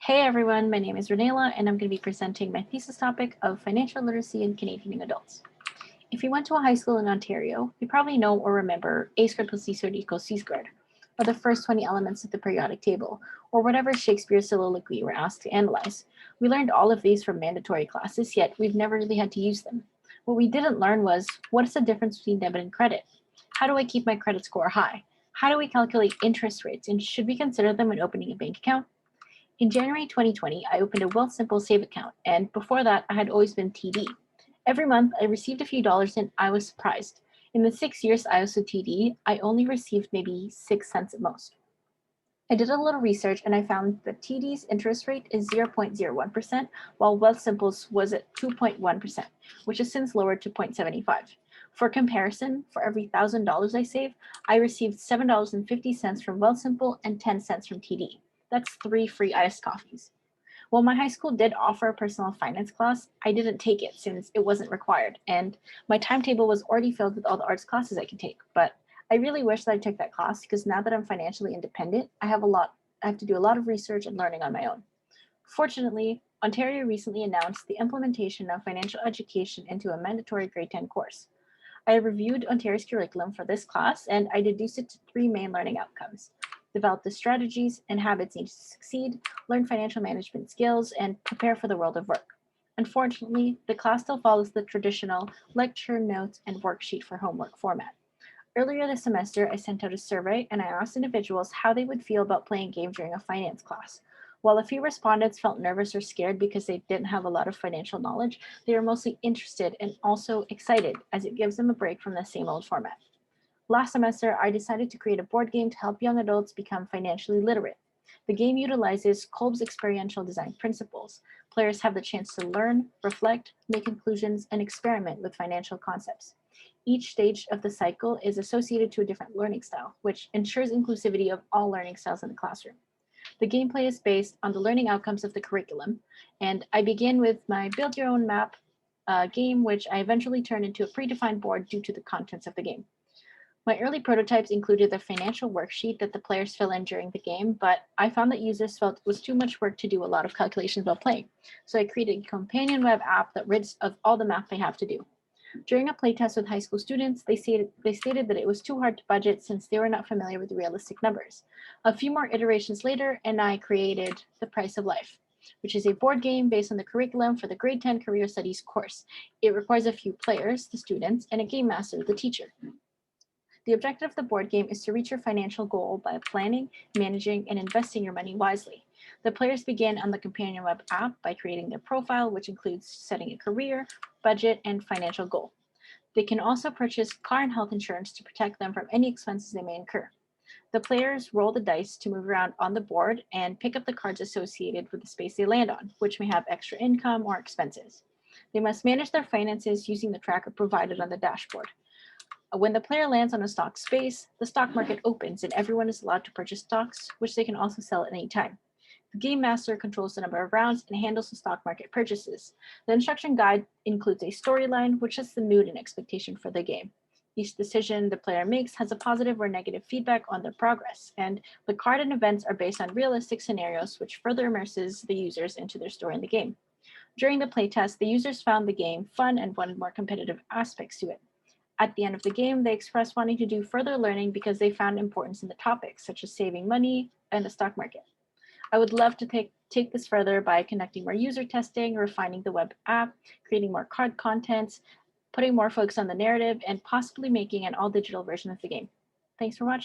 Hey everyone, my name is Renela and I'm going to be presenting my thesis topic of financial literacy in Canadian young adults. If you went to a high school in Ontario, you probably know or remember A squared plus B squared equals C squared, or the first 20 elements of the periodic table, or whatever Shakespeare's soliloquy were asked to analyze. We learned all of these from mandatory classes, yet we've never really had to use them. What we didn't learn was, what is the difference between debit and credit? How do I keep my credit score high? How do we calculate interest rates, and should we consider them when opening a bank account? In January 2020, I opened a Wealthsimple Save account, and before that, I had always been TD. Every month, I received a few dollars, and I was surprised. In the 6 years I was with TD, I only received maybe 6 cents at most. I did a little research, and I found that TD's interest rate is 0.01%, while Wealthsimple's was at 2.1%, which has since lowered to 0.75. For comparison, for every $1,000 I save, I received $7.50 from Wealthsimple and 10 cents from TD. That's 3 free iced coffees. While my high school did offer a personal finance class, I didn't take it since it wasn't required, and my timetable was already filled with all the arts classes I could take. But I really wish that I took that class because now that I'm financially independent, I have to do a lot of research and learning on my own. Fortunately, Ontario recently announced the implementation of financial education into a mandatory grade 10 course. I reviewed Ontario's curriculum for this class, and I deduced it to 3 main learning outcomes: develop the strategies and habits needed to succeed, learn financial management skills, and prepare for the world of work. Unfortunately, the class still follows the traditional lecture, notes, and worksheet for homework format. Earlier this semester, I sent out a survey and I asked individuals how they would feel about playing a game during a finance class. While a few respondents felt nervous or scared because they didn't have a lot of financial knowledge, they were mostly interested and also excited as it gives them a break from the same old format. Last semester, I decided to create a board game to help young adults become financially literate. The game utilizes Kolb's experiential design principles. Players have the chance to learn, reflect, make conclusions, and experiment with financial concepts. Each stage of the cycle is associated to a different learning style, which ensures inclusivity of all learning styles in the classroom. The gameplay is based on the learning outcomes of the curriculum, and I begin with my build your own map game, which I eventually turn into a predefined board due to the contents of the game. My early prototypes included the financial worksheet that the players fill in during the game, but I found that users felt it was too much work to do a lot of calculations while playing. So I created a companion web app that rids of all the math they have to do. During a playtest with high school students, they stated that it was too hard to budget since they were not familiar with realistic numbers. A few more iterations later, and I created The Price of Life, which is a board game based on the curriculum for the grade 10 career studies course. It requires a few players, the students, and a game master, the teacher. The objective of the board game is to reach your financial goal by planning, managing, and investing your money wisely. The players begin on the companion web app by creating their profile, which includes setting a career, budget, and financial goal. They can also purchase car and health insurance to protect them from any expenses they may incur. The players roll the dice to move around on the board and pick up the cards associated with the space they land on, which may have extra income or expenses. They must manage their finances using the tracker provided on the dashboard. When the player lands on a stock space, the stock market opens and everyone is allowed to purchase stocks, which they can also sell at any time. The game master controls the number of rounds and handles the stock market purchases. The instruction guide includes a storyline, which sets the mood and expectation for the game. Each decision the player makes has a positive or negative feedback on their progress, and the card and events are based on realistic scenarios, which further immerses the users into their story in the game. During the playtest, the users found the game fun and wanted more competitive aspects to it. At the end of the game, they expressed wanting to do further learning because they found importance in the topics, such as saving money and the stock market. I would love to take this further by conducting more user testing, refining the web app, creating more card contents, putting more focus on the narrative, and possibly making an all-digital version of the game. Thanks for watching.